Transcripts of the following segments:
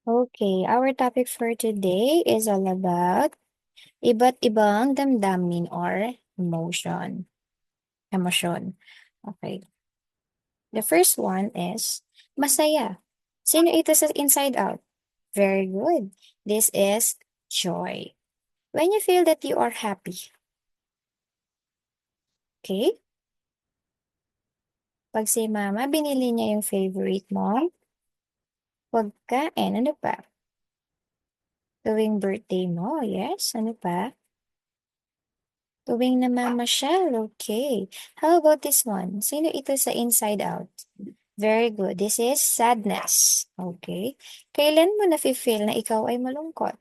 Okay, our topic for today is all about iba't ibang damdamin or emotion. Emosyon. Okay. The first one is masaya. Sino ito sa inside out? Very good. This is joy. When you feel that you are happy. Okay? Pag si mama, binili niya yung favorite mo, pagkain, ano pa? Tuwing birthday mo, yes, ano pa? Tuwing namamasyal, okay. How about this one? Sino ito sa inside out? Very good. This is sadness. Okay. Kailan mo nafe-feel na ikaw ay malungkot?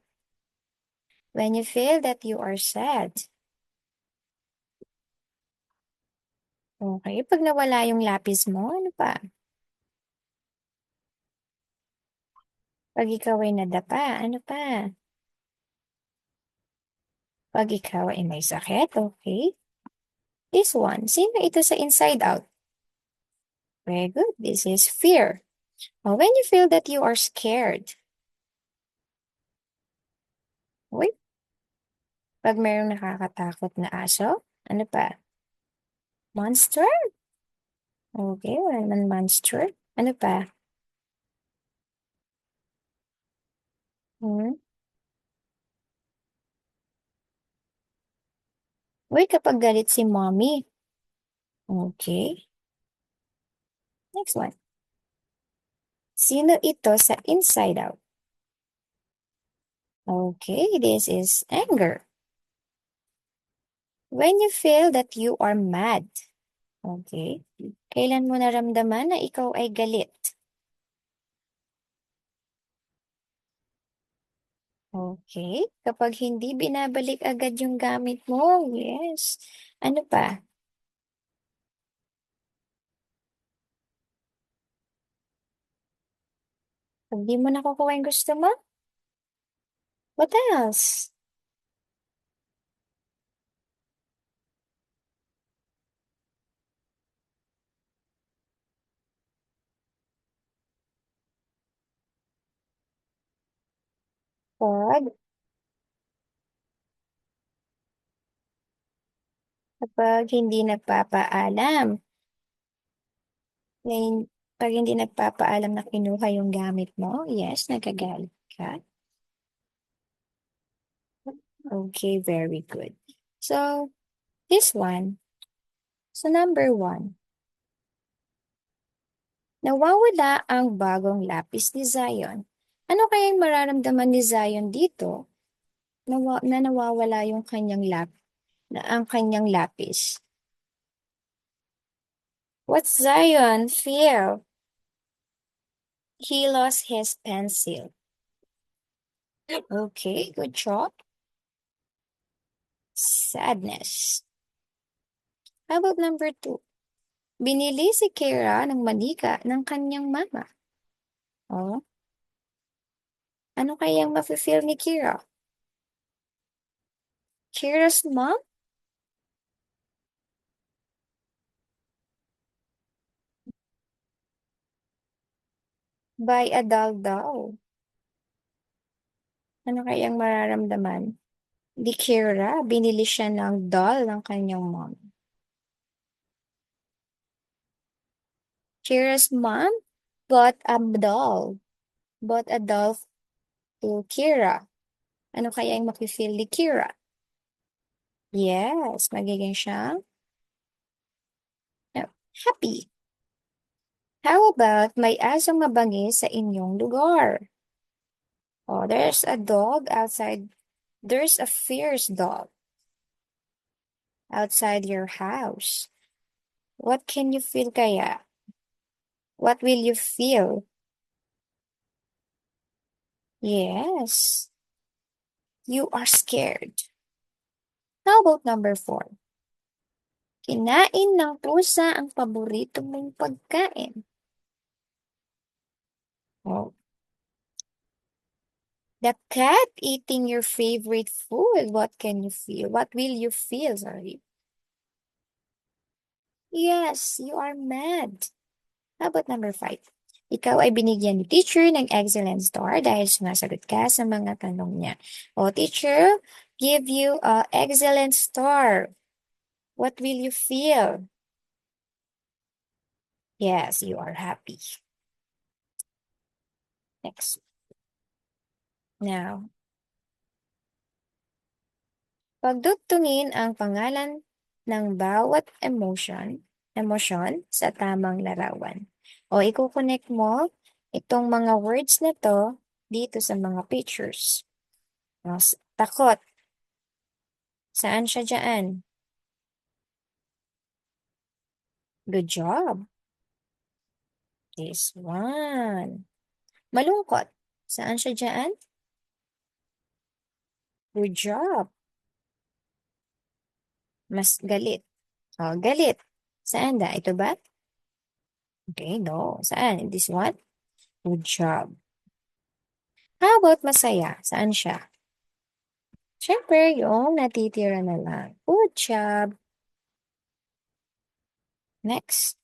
When you feel that you are sad. Okay. Pag nawala yung lapis mo, ano pa? Pag ikaw ay nadapa, ano pa? Pag ikaw ay may sakit, okay. This one, sino ito sa inside out? Very good. This is fear. When you feel that you are scared. Wait, pag mayroong nakakatakot na aso, ano pa? Monster? Okay, wala naman monster. Ano pa? Hmm? Uy, kapag galit si mommy. Okay. Next one. Sino ito sa inside out? Okay, this is anger. When you feel that you are mad. Okay. Kailan mo naramdaman na ikaw ay galit? Okay. Kapag hindi binabalik agad yung gamit mo. Yes. Ano pa? Pag di mo nakukuha yung gusto mo? What else? Pag, kapag hindi nagpapaalam. Ngayon, pag hindi nagpapaalam na kinuha yung gamit mo, yes, nagagalit ka. Okay, very good. So, this one. So, number one. Nawawala ang bagong lapis ni Zion. Ano kayang mararamdaman ni Zion dito na nawawala yung ang kanyang lapis? What's Zion feel? He lost his pencil. Okay, good job. Sadness. How about number two? Binili si Kira ng manika ng kanyang mama. Oh, ano kayang mafe-feel ni Kira? Kira's mom? Buy a doll daw. Ano kayang mararamdaman? Di Kira, binili siya ng doll ng kanyang mom. Kira's mom bought a doll. Bought a doll to Kira. Ano kayang mafe-feel ni Kira? Yes, magiging siyang happy. How about may asong mabangis sa inyong lugar? Oh, there's a dog outside. There's a fierce dog outside your house. What can you feel kaya? What will you feel? Yes, you are scared. How about number four? Kinain ng pusa ang paborito mong pagkain. Oh, the cat eating your favorite food. What can you feel? What will you feel? Sorry. Yes, you are mad. How about number five? Ikaw ay binigyan ni teacher ng excellent star dahil sumasagot ka sa mga tanong niya. O, teacher, give you a excellent star. What will you feel? Yes, you are happy. Next. Now, pagdugtungin ang pangalan ng bawat emosyon sa tamang larawan. O, i-connect mo itong mga words na to dito sa mga pictures. O, takot. Saan siya dyan? Good job. This one. Malungkot. Saan siya dyan? Good job. Mas galit. O, galit. Saan da? Ito ba? Okay, no. Saan? This one? Good job. How about masaya? Saan siya? Siyempre, yung natitira na lang. Good job. Next.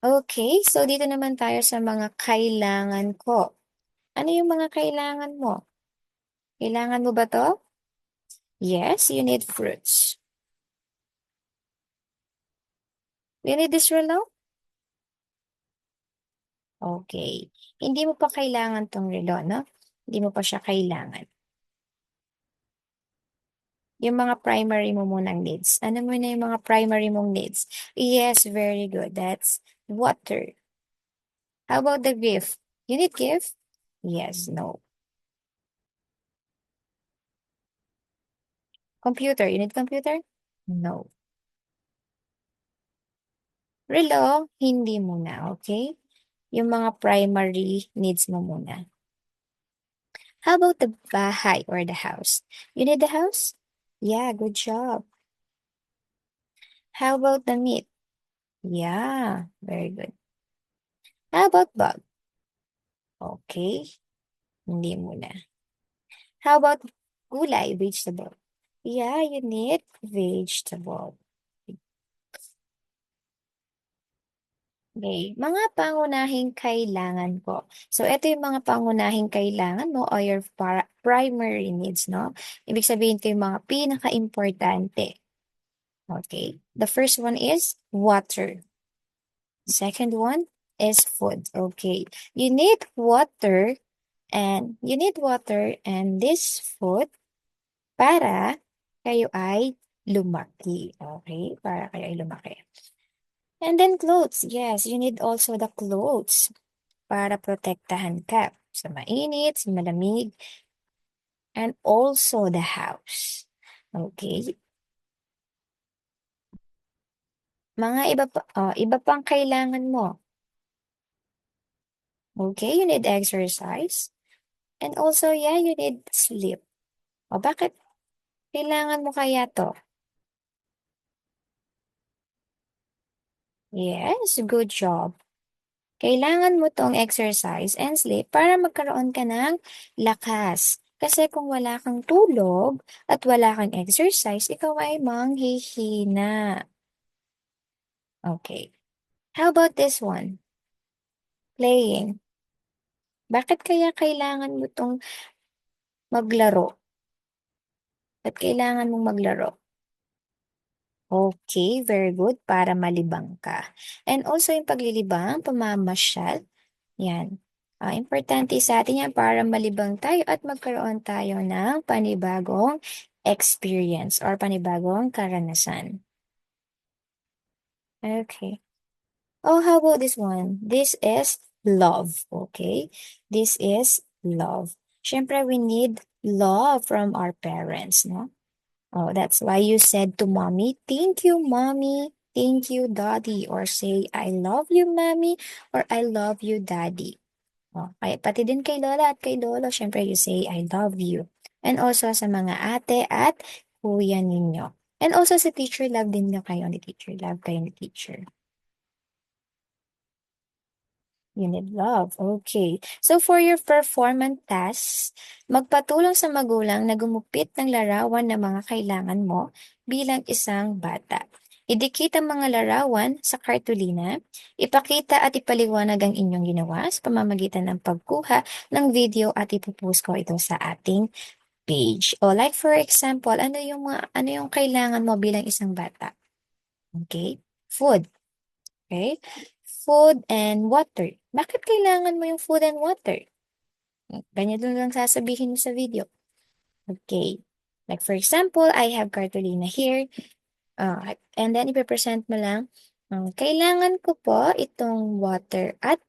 Okay, so dito naman tayo sa mga kailangan ko. Ano yung mga kailangan mo? Kailangan mo ba to? Yes, you need fruits. You need this relo? Okay. Hindi mo pa kailangan tong relo, no? Hindi mo pa siya kailangan. Yung mga primary mo munang needs. Ano mo na yung mga primary mong needs? Yes, very good. That's water. How about the gift? You need gift? Yes, no. Computer. You need computer? No. Relo, hindi muna, okay? Yung mga primary needs mo muna. How about the bahay or the house? You need the house? Yeah, good job. How about the meat? Yeah, very good. How about bug? Okay, hindi muna. How about gulay, vegetable? Yeah, you need vegetable. Okay, mga pangunahing kailangan ko. So, ito yung mga pangunahing kailangan mo or your primary needs, no? Ibig sabihin ito yung mga pinaka-importante. Okay, the first one is water. Second one is food. Okay, you need water and this food para kayo ay lumaki. Okay, para kayo ay lumaki. And then clothes. Yes, you need also the clothes para protektahan ka sa mainit, sa malamig, and also the house. Okay? Mga iba pang kailangan mo. Okay, you need exercise. And also, yeah, you need sleep. O bakit kailangan mo kaya to? Yes, good job. Kailangan mo tong exercise and sleep para magkaroon ka ng lakas. Kasi kung wala kang tulog at wala kang exercise, ikaw ay manghihina. Okay. How about this one? Playing. Bakit kaya kailangan mo tong maglaro? Ba't kailangan mong maglaro? Okay, very good. Para malibang ka. And also yung paglilibang, pamamasyal. Yan. Importante sa atin yan para malibang tayo at magkaroon tayo ng panibagong experience or panibagong karanasan. Okay. Oh, how about this one? This is love. Okay? This is love. Siyempre, we need love from our parents, no? Oh, that's why you said to mommy, thank you, mommy. Thank you, daddy. Or say, I love you, mommy. Or I love you, daddy. Oh, pati din kay lola at kay lolo, syempre you say, I love you. And also sa mga ate at kuya ninyo. And also sa teacher, love din nyo kayo ni teacher. Love kayo ni teacher. You need love. Okay. So for your performance tasks, magpatulong sa magulang na gumupit ng larawan ng mga kailangan mo bilang isang bata. Idikit ang mga larawan sa kartulina. Ipakita at ipaliwanag ang inyong ginawa sa pamamagitan ng pagkuha ng video at ipopost ko ito sa ating page. O like for example, ano yung kailangan mo bilang isang bata? Okay? Food. Okay? Food and water. Bakit kailangan mo yung food and water? Ganyan lang sasabihin mo sa video. Okay. Like for example, I have cartolina here. And then ipipresent mo lang, kailangan ko po itong water at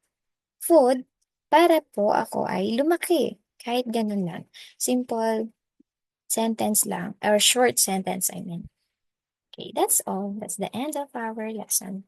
food para po ako ay lumaki. Kahit ganun lang. Simple sentence lang, or short sentence, I mean. Okay, that's all. That's the end of our lesson.